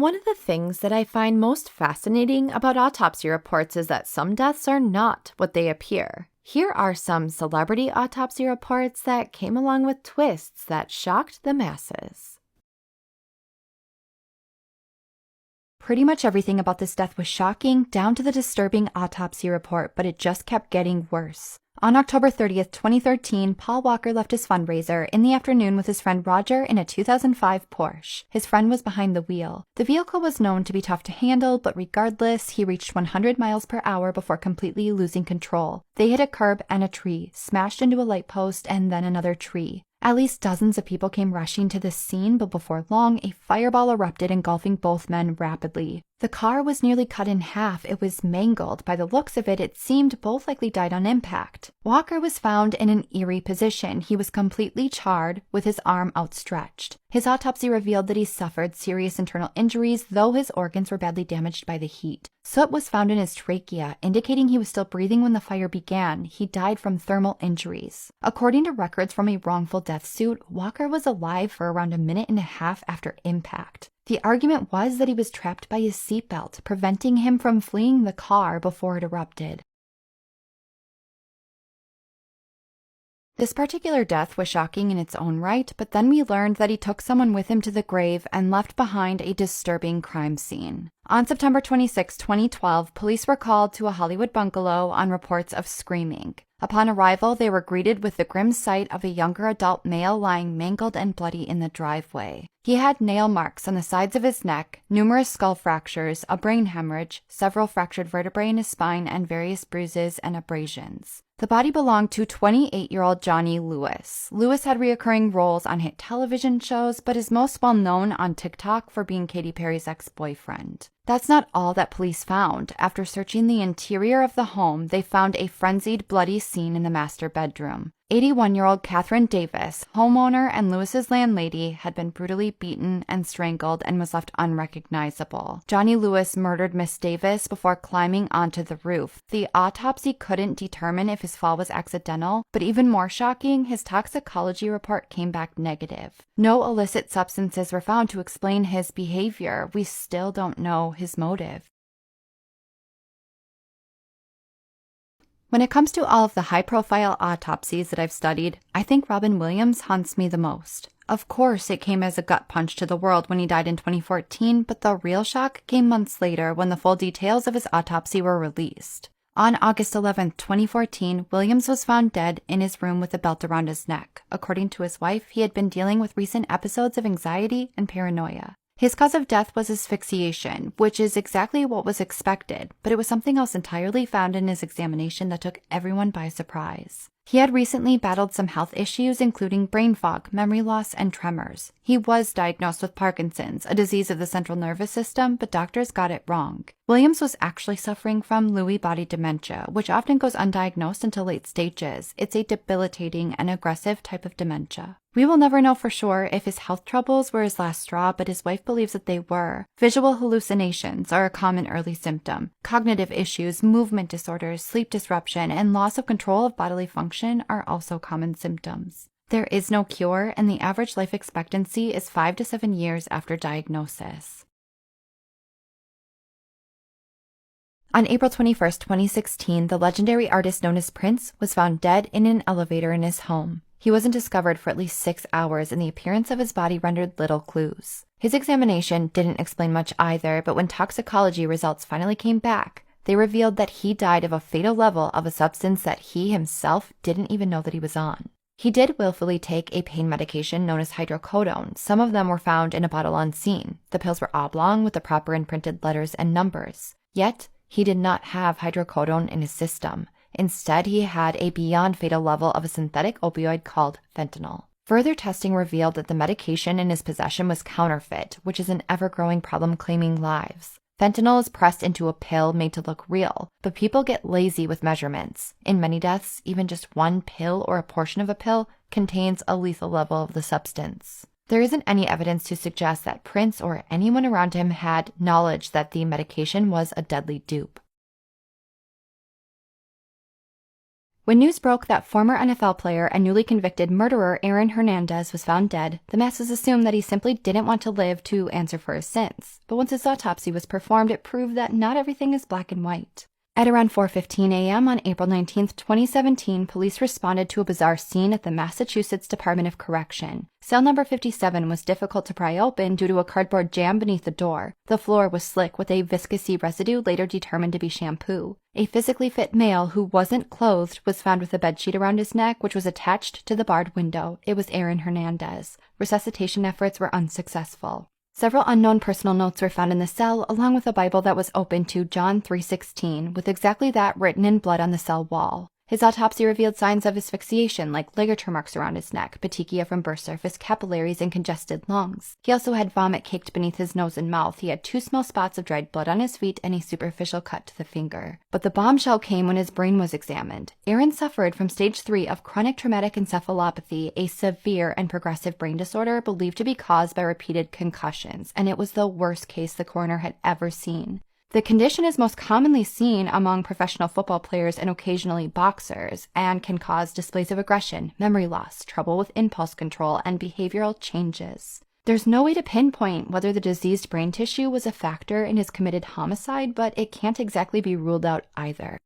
One of the things that I find most fascinating about autopsy reports is that some deaths are not what they appear. Here are some celebrity autopsy reports that came along with twists that shocked the masses. Pretty much everything about this death was shocking, down to the disturbing autopsy report, but it just kept getting worse. On October 30th, 2013, Paul Walker left his fundraiser in the afternoon with his friend Roger in a 2005 Porsche. His friend was behind the wheel. The vehicle was known to be tough to handle, but regardless, he reached 100 miles per hour before completely losing control. They hit a curb and a tree, smashed into a light post, and then another tree. At least dozens of people came rushing to the scene, but before long, a fireball erupted, engulfing both men rapidly. The car was nearly cut in half. It was mangled. By the looks of it, it seemed both likely died on impact. Walker was found in an eerie position. He was completely charred, with his arm outstretched. His autopsy revealed that he suffered serious internal injuries, though his organs were badly damaged by the heat. Soot was found in his trachea, indicating he was still breathing when the fire began. He died from thermal injuries. According to records from a wrongful death suit, Walker was alive for around a minute and a half after impact. The argument was that he was trapped by his seatbelt, preventing him from fleeing the car before it erupted. This particular death was shocking in its own right, but then we learned that he took someone with him to the grave and left behind a disturbing crime scene. On September 26, 2012, police were called to a Hollywood bungalow on reports of screaming. Upon arrival, they were greeted with the grim sight of a younger adult male lying mangled and bloody in the driveway. He had nail marks on the sides of his neck, numerous skull fractures, a brain hemorrhage, several fractured vertebrae in his spine, and various bruises and abrasions. The body belonged to 28-year-old Johnny Lewis. Lewis had recurring roles on hit television shows, but is most well known on TikTok for being Katy Perry's ex-boyfriend. That's not all that police found. After searching the interior of the home, they found a frenzied, bloody scene in the master bedroom. 81-year-old Catherine Davis, homeowner and Lewis's landlady, had been brutally beaten and strangled and was left unrecognizable. Johnny Lewis murdered Miss Davis before climbing onto the roof. The autopsy couldn't determine if his fall was accidental, but even more shocking, his toxicology report came back negative. No illicit substances were found to explain his behavior. We still don't know his motive. When it comes to all of the high-profile autopsies that I've studied, I think Robin Williams haunts me the most. Of course, it came as a gut punch to the world when he died in 2014, but the real shock came months later when the full details of his autopsy were released. On August 11, 2014, Williams was found dead in his room with a belt around his neck. According to his wife, he had been dealing with recent episodes of anxiety and paranoia. His cause of death was asphyxiation, which is exactly what was expected, but it was something else entirely found in his examination that took everyone by surprise. He had recently battled some health issues, including brain fog, memory loss, and tremors. He was diagnosed with Parkinson's, a disease of the central nervous system, but doctors got it wrong. Williams was actually suffering from Lewy body dementia, which often goes undiagnosed until late stages. It's a debilitating and aggressive type of dementia. We will never know for sure if his health troubles were his last straw, but his wife believes that they were. Visual hallucinations are a common early symptom. Cognitive issues, movement disorders, sleep disruption, and loss of control of bodily function are also common symptoms. There is no cure, and the average life expectancy is 5 to 7 years after diagnosis. On April 21, 2016, the legendary artist known as Prince was found dead in an elevator in his home. He wasn't discovered for at least 6 hours, and the appearance of his body rendered little clues. His examination didn't explain much either, but when toxicology results finally came back, they revealed that he died of a fatal level of a substance that he himself didn't even know that he was on. He did willfully take a pain medication known as hydrocodone. Some of them were found in a bottle on scene. The pills were oblong with the proper imprinted letters and numbers. Yet, he did not have hydrocodone in his system. Instead, he had a beyond fatal level of a synthetic opioid called fentanyl. Further testing revealed that the medication in his possession was counterfeit, which is an ever-growing problem claiming lives. Fentanyl is pressed into a pill made to look real, but people get lazy with measurements. In many deaths, even just one pill or a portion of a pill contains a lethal level of the substance. There isn't any evidence to suggest that Prince or anyone around him had knowledge that the medication was a deadly dupe. When news broke that former NFL player and newly convicted murderer Aaron Hernandez was found dead, the masses assumed that he simply didn't want to live to answer for his sins. But once his autopsy was performed, it proved that not everything is black and white. At around 4:15 a.m. on April 19, 2017, police responded to a bizarre scene at the Massachusetts Department of Correction. Cell number 57 was difficult to pry open due to a cardboard jam beneath the door. The floor was slick with a viscousy residue later determined to be shampoo. A physically fit male who wasn't clothed was found with a bedsheet around his neck, which was attached to the barred window. It was Aaron Hernandez. Resuscitation efforts were unsuccessful. Several unknown personal notes were found in the cell, along with a Bible that was open to John 3:16, with exactly that written in blood on the cell wall. His autopsy revealed signs of asphyxiation, like ligature marks around his neck, petechia from burst surface capillaries, and congested lungs. He also had vomit caked beneath his nose and mouth. He had 2 small spots of dried blood on his feet and a superficial cut to the finger. But the bombshell came when his brain was examined. Aaron suffered from stage 3 of chronic traumatic encephalopathy, a severe and progressive brain disorder believed to be caused by repeated concussions, and it was the worst case the coroner had ever seen. The condition is most commonly seen among professional football players and occasionally boxers, and can cause displays of aggression, memory loss, trouble with impulse control, and behavioral changes. There's no way to pinpoint whether the diseased brain tissue was a factor in his committed homicide, but it can't exactly be ruled out either.